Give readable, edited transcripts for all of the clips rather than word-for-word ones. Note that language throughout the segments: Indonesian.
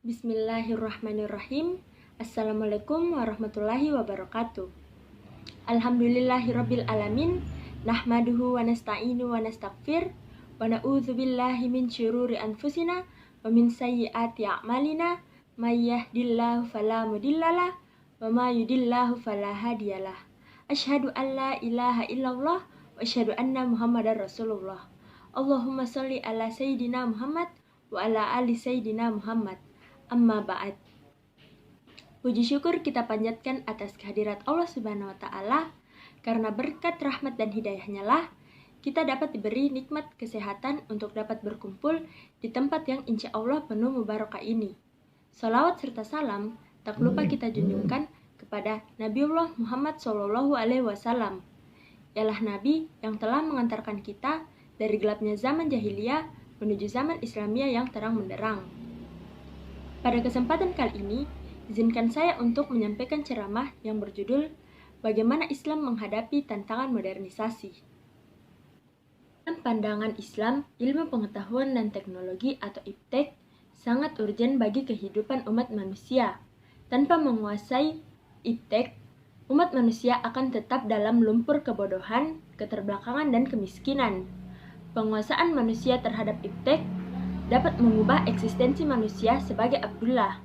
Bismillahirrahmanirrahim. Assalamualaikum warahmatullahi wabarakatuh. Alhamdulillahirabbil alamin. Nahmaduhu wa nasta'inu wa nastaghfir wa na'udzu billahi min syururi anfusina wa min sayyiati a'malina. May yahdihillahu fala mudhillalah wa may yudhlilhu fala hadiyalah. Asyhadu an la ilaha illallah wa asyhadu anna Muhammadar Rasulullah. Allahumma shalli ala sayyidina Muhammad wa ala ali sayyidina Muhammad. Amma ba'd. Puji syukur kita panjatkan atas kehadirat Allah Subhanahu wa Ta'ala, karena berkat rahmat dan hidayahnya lah kita dapat diberi nikmat kesehatan untuk dapat berkumpul di tempat yang insya Allah penuh mubarakah ini. Salawat serta salam tak lupa kita junjungkan kepada Nabiullah Muhammad SAW. Ialah Nabi yang telah mengantarkan kita dari gelapnya zaman jahiliyah menuju zaman Islamiyah yang terang benderang. Pada kesempatan kali ini, izinkan saya untuk menyampaikan ceramah yang berjudul Bagaimana Islam Menghadapi Tantangan Modernisasi. Dalam pandangan Islam, ilmu pengetahuan dan teknologi atau IPTEK sangat urgen bagi kehidupan umat manusia. Tanpa menguasai IPTEK, umat manusia akan tetap dalam lumpur kebodohan, keterbelakangan, dan kemiskinan. Penguasaan manusia terhadap IPTEK dapat mengubah eksistensi manusia sebagai Abdullah.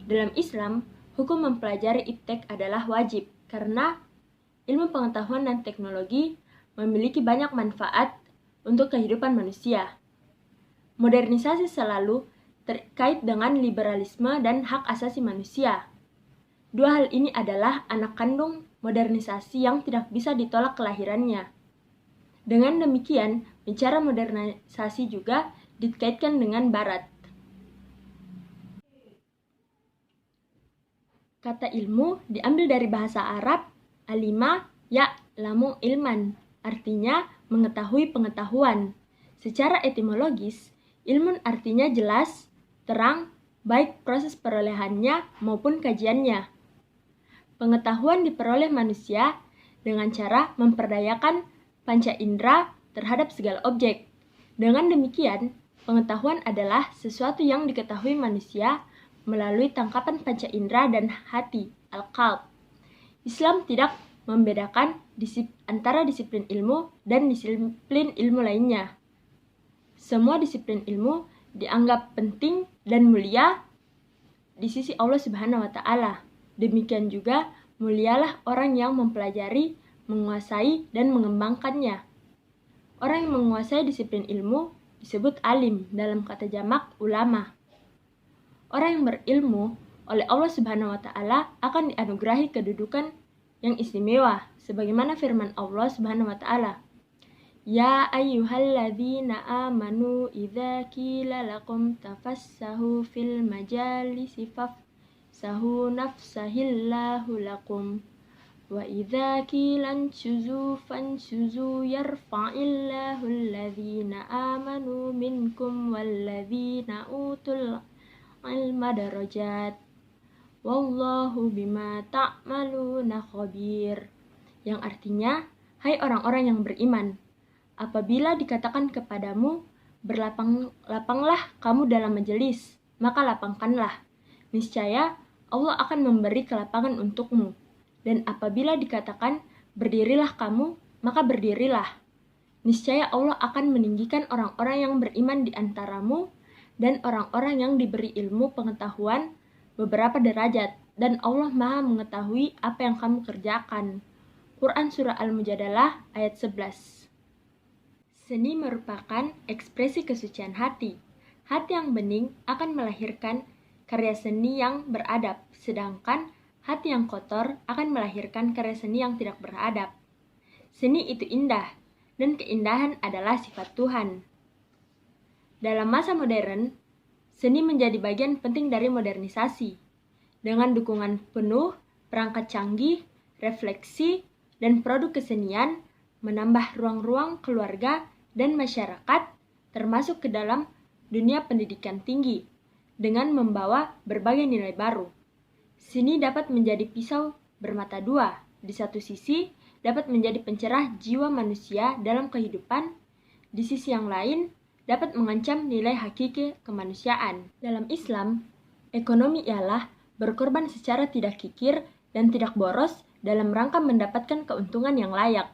Dalam Islam, hukum mempelajari IPTEK adalah wajib karena ilmu pengetahuan dan teknologi memiliki banyak manfaat untuk kehidupan manusia. Modernisasi selalu terkait dengan liberalisme dan hak asasi manusia. Dua hal ini adalah anak kandung modernisasi yang tidak bisa ditolak kelahirannya. Dengan demikian, bicara modernisasi juga dikaitkan dengan Barat. Kata ilmu diambil dari bahasa Arab alima ya'lamu ilman, artinya mengetahui pengetahuan. Secara etimologis, ilmun artinya jelas, terang, baik proses perolehannya maupun kajiannya. Pengetahuan diperoleh manusia dengan cara memperdayakan panca indera terhadap segala objek. Dengan demikian, pengetahuan adalah sesuatu yang diketahui manusia melalui tangkapan panca indera dan hati, al-qalb. Islam tidak membedakan antara disiplin ilmu dan disiplin ilmu lainnya. Semua disiplin ilmu dianggap penting dan mulia di sisi Allah Subhanahu wa Ta'ala. Demikian juga mulialah orang yang mempelajari, menguasai, dan mengembangkannya. Orang yang menguasai disiplin ilmu disebut alim dalam kata jamak ulama. Orang yang berilmu oleh Allah Subhanahu wa Ta'ala akan dianugerahi kedudukan yang istimewa sebagaimana firman Allah Subhanahu wa Ta'ala, Ya ayyuhalladzina amanu idza qila lakum tafassahu fil majalisi fafsahu nafsahillahu lakum wa idza qila anshuzu fanshuzu yarfa'illahu alladzina amanu minkum walladzina utul ilma darajat wallahu bima ta'maluna khabir. Yang artinya, hai orang-orang yang beriman, apabila dikatakan kepadamu berlapanglah kamu dalam majelis, maka lapangkanlah. Niscaya Allah akan memberi kelapangan untukmu. Dan apabila dikatakan berdirilah kamu, maka berdirilah. Niscaya Allah akan meninggikan orang-orang yang beriman di antaramu dan orang-orang yang diberi ilmu pengetahuan beberapa derajat, dan Allah Maha mengetahui apa yang kamu kerjakan. Quran Surah Al-Mujadalah ayat 11. Seni merupakan ekspresi kesucian hati. Hati yang bening akan melahirkan karya seni yang beradab, sedangkan hati yang kotor akan melahirkan karya seni yang tidak beradab. Seni itu indah, dan keindahan adalah sifat Tuhan. Dalam masa modern, seni menjadi bagian penting dari modernisasi. Dengan dukungan penuh, perangkat canggih, refleksi, dan produk kesenian menambah ruang-ruang keluarga dan masyarakat, termasuk ke dalam dunia pendidikan tinggi, dengan membawa berbagai nilai baru. Seni dapat menjadi pisau bermata dua. Di satu sisi, dapat menjadi pencerah jiwa manusia dalam kehidupan. Di sisi yang lain, dapat mengancam nilai hakiki kemanusiaan. Dalam Islam, Ekonomi ialah berkorban secara tidak kikir dan tidak boros dalam rangka mendapatkan keuntungan yang layak.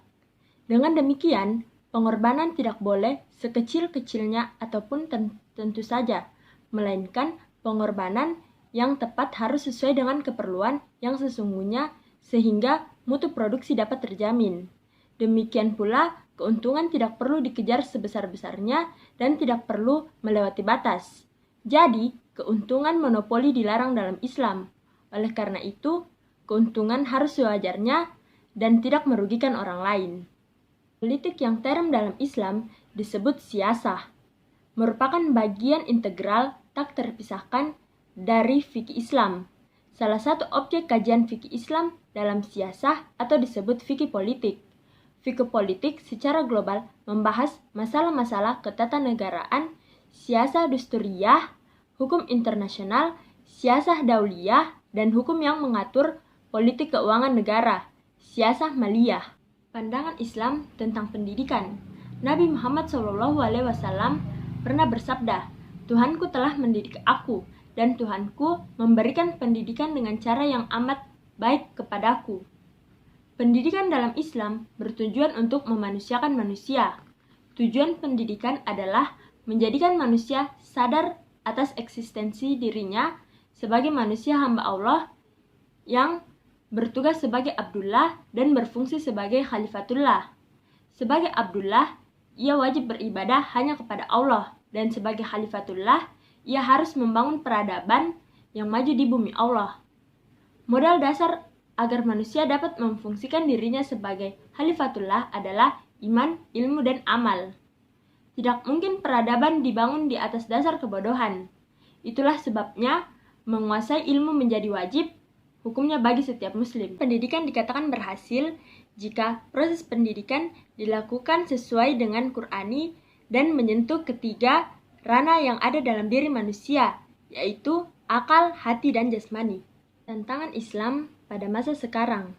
Dengan demikian, pengorbanan tidak boleh sekecil-kecilnya ataupun tentu saja, melainkan pengorbanan yang tepat harus sesuai dengan keperluan yang sesungguhnya sehingga mutu produksi dapat terjamin. Demikian pula, keuntungan tidak perlu dikejar sebesar-besarnya dan tidak perlu melewati batas. Jadi, keuntungan monopoli dilarang dalam Islam. Oleh karena itu, keuntungan harus sewajarnya dan tidak merugikan orang lain. Politik yang terem dalam Islam disebut siyasah, merupakan bagian integral tak terpisahkan dari fikih Islam. Salah satu objek kajian fikih Islam dalam siyasah atau disebut fikih politik. Fikih politik secara global membahas masalah-masalah ketatanegaraan, siyasah dusturiyah, hukum internasional, siyasah dauliyah, dan hukum yang mengatur politik keuangan negara, siyasah maliyah. Pandangan Islam tentang pendidikan. Nabi Muhammad SAW pernah bersabda, "Tuhanku telah mendidik aku, dan Tuhanku memberikan pendidikan dengan cara yang amat baik kepadaku." Pendidikan dalam Islam bertujuan untuk memanusiakan manusia. Tujuan pendidikan adalah menjadikan manusia sadar atas eksistensi dirinya sebagai manusia hamba Allah yang bertugas sebagai Abdullah dan berfungsi sebagai Khalifatullah. Sebagai Abdullah, ia wajib beribadah hanya kepada Allah, dan sebagai Khalifatullah, ia harus membangun peradaban yang maju di bumi Allah. Modal dasar agar manusia dapat memfungsikan dirinya sebagai Khalifatullah adalah iman, ilmu, dan amal. Tidak mungkin peradaban dibangun di atas dasar kebodohan. Itulah sebabnya menguasai ilmu menjadi wajib hukumnya bagi setiap muslim. Pendidikan dikatakan berhasil jika proses pendidikan dilakukan sesuai dengan Qur'ani dan menyentuh ketiga ranah yang ada dalam diri manusia, yaitu akal, hati, dan jasmani. Tantangan Islam pada masa sekarang.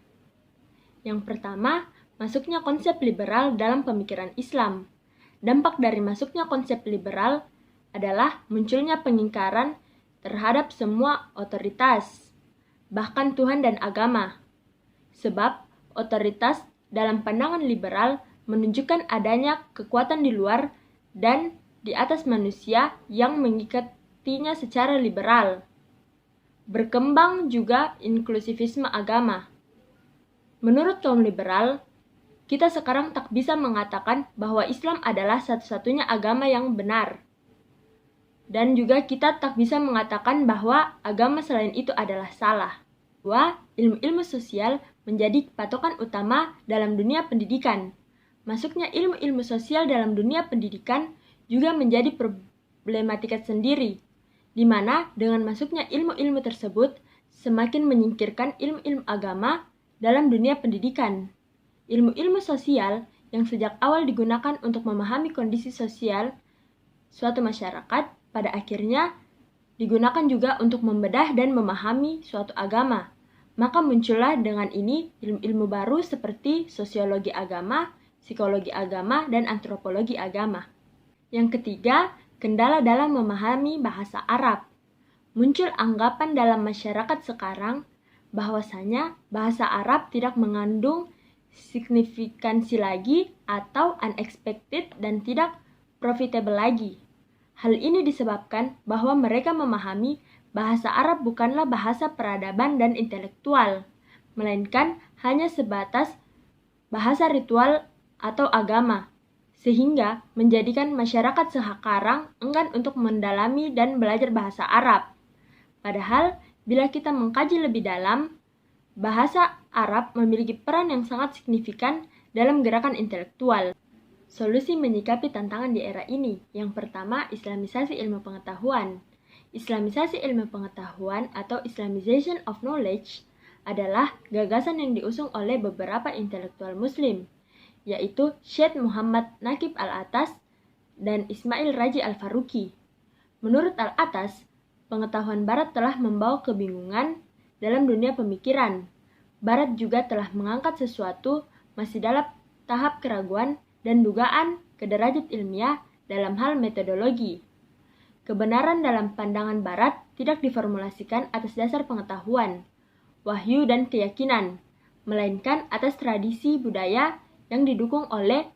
Yang pertama, masuknya konsep liberal dalam pemikiran Islam. Dampak dari masuknya konsep liberal adalah munculnya pengingkaran terhadap semua otoritas, bahkan Tuhan dan agama. Sebab otoritas dalam pandangan liberal menunjukkan adanya kekuatan di luar dan di atas manusia yang mengikatinya secara liberal. Berkembang juga inklusivisme agama. Menurut kaum liberal, kita sekarang tak bisa mengatakan bahwa Islam adalah satu-satunya agama yang benar. Dan juga kita tak bisa mengatakan bahwa agama selain itu adalah salah. Bahwa ilmu-ilmu sosial menjadi patokan utama dalam dunia pendidikan. Masuknya ilmu-ilmu sosial dalam dunia pendidikan juga menjadi problematika sendiri, di mana dengan masuknya ilmu-ilmu tersebut semakin menyingkirkan ilmu-ilmu agama dalam dunia pendidikan. Ilmu-ilmu sosial yang sejak awal digunakan untuk memahami kondisi sosial suatu masyarakat pada akhirnya digunakan juga untuk membedah dan memahami suatu agama. Maka muncullah dengan ini ilmu-ilmu baru seperti sosiologi agama, psikologi agama, dan antropologi agama. Yang ketiga, kendala dalam memahami bahasa Arab. Muncul anggapan dalam masyarakat sekarang bahwasanya bahasa Arab tidak mengandung signifikansi lagi atau unexpected dan tidak profitable lagi. Hal ini disebabkan bahwa mereka memahami bahasa Arab bukanlah bahasa peradaban dan intelektual, melainkan hanya sebatas bahasa ritual atau agama, sehingga menjadikan masyarakat sekarang enggan untuk mendalami dan belajar bahasa Arab. Padahal, bila kita mengkaji lebih dalam, bahasa Arab memiliki peran yang sangat signifikan dalam gerakan intelektual. Solusi menyikapi tantangan di era ini. Yang pertama, Islamisasi ilmu pengetahuan. Islamisasi ilmu pengetahuan atau Islamization of Knowledge adalah gagasan yang diusung oleh beberapa intelektual muslim, yaitu Syekh Muhammad Naqib Al-Atas dan Ismail Raji Al-Faruqi. Menurut Al-Atas, pengetahuan Barat telah membawa kebingungan dalam dunia pemikiran. Barat juga telah mengangkat sesuatu masih dalam tahap keraguan dan dugaan ke derajat ilmiah dalam hal metodologi. Kebenaran dalam pandangan Barat tidak diformulasikan atas dasar pengetahuan, wahyu, dan keyakinan, melainkan atas tradisi budaya yang didukung oleh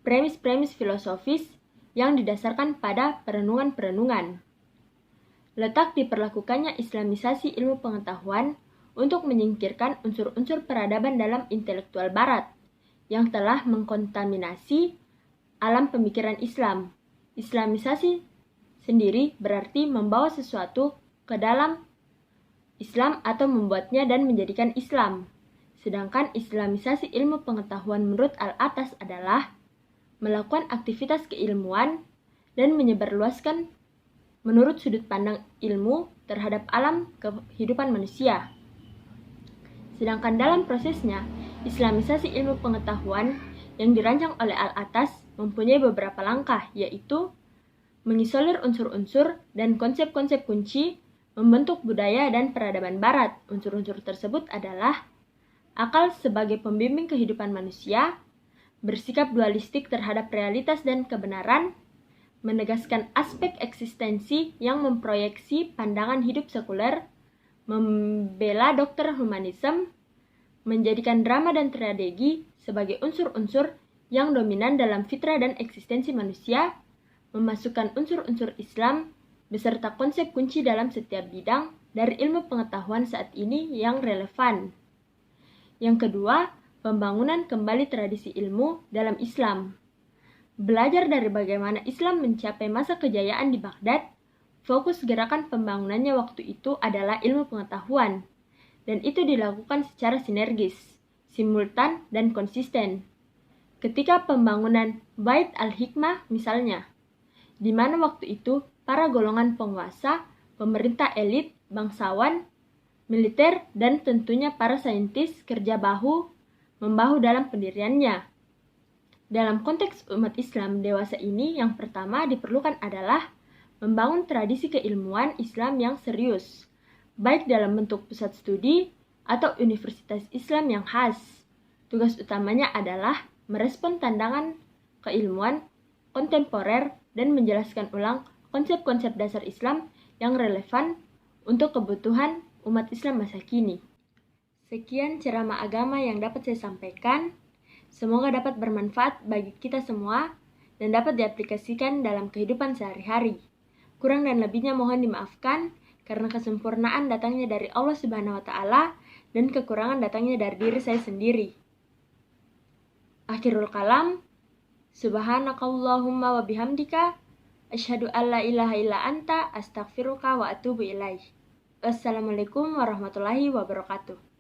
premis-premis filosofis yang didasarkan pada perenungan-perenungan. Letak diperlakukannya Islamisasi ilmu pengetahuan untuk menyingkirkan unsur-unsur peradaban dalam intelektual Barat yang telah mengkontaminasi alam pemikiran Islam. Islamisasi sendiri berarti membawa sesuatu ke dalam Islam atau membuatnya dan menjadikan Islam. Sedangkan Islamisasi ilmu pengetahuan menurut Al-Atas adalah melakukan aktivitas keilmuan dan menyebarluaskan menurut sudut pandang ilmu terhadap alam kehidupan manusia. Sedangkan dalam prosesnya, Islamisasi ilmu pengetahuan yang dirancang oleh Al-Atas mempunyai beberapa langkah, yaitu mengisolir unsur-unsur dan konsep-konsep kunci membentuk budaya dan peradaban Barat. Unsur-unsur tersebut adalah akal sebagai pembimbing kehidupan manusia, bersikap dualistik terhadap realitas dan kebenaran, menegaskan aspek eksistensi yang memproyeksi pandangan hidup sekuler, membela dokter humanisme, menjadikan drama dan tragedi sebagai unsur-unsur yang dominan dalam fitrah dan eksistensi manusia, memasukkan unsur-unsur Islam beserta konsep kunci dalam setiap bidang dari ilmu pengetahuan saat ini yang relevan. Yang kedua, pembangunan kembali tradisi ilmu dalam Islam. Belajar dari bagaimana Islam mencapai masa kejayaan di Baghdad, fokus gerakan pembangunannya waktu itu adalah ilmu pengetahuan, dan itu dilakukan secara sinergis, simultan, dan konsisten. Ketika pembangunan Bait al-Hikmah misalnya, di mana waktu itu para golongan penguasa, pemerintah elit, bangsawan, militer, dan tentunya para saintis kerja bahu-membahu dalam pendiriannya. Dalam konteks umat Islam dewasa ini, yang pertama diperlukan adalah membangun tradisi keilmuan Islam yang serius, baik dalam bentuk pusat studi atau universitas Islam yang khas. Tugas utamanya adalah merespon tantangan keilmuan kontemporer dan menjelaskan ulang konsep-konsep dasar Islam yang relevan untuk kebutuhan umat Islam masa kini. Sekian ceramah agama yang dapat saya sampaikan. Semoga dapat bermanfaat bagi kita semua dan dapat diaplikasikan dalam kehidupan sehari-hari. Kurang dan lebihnya mohon dimaafkan karena kesempurnaan datangnya dari Allah Subhanahu wa taala dan kekurangan datangnya dari diri saya sendiri. Akhirul kalam. Subhanakallahumma wa bihamdika asyhadu an la ilaha illa anta astaghfiruka wa atubu ilaih. Wassalamualaikum warahmatullahi wabarakatuh.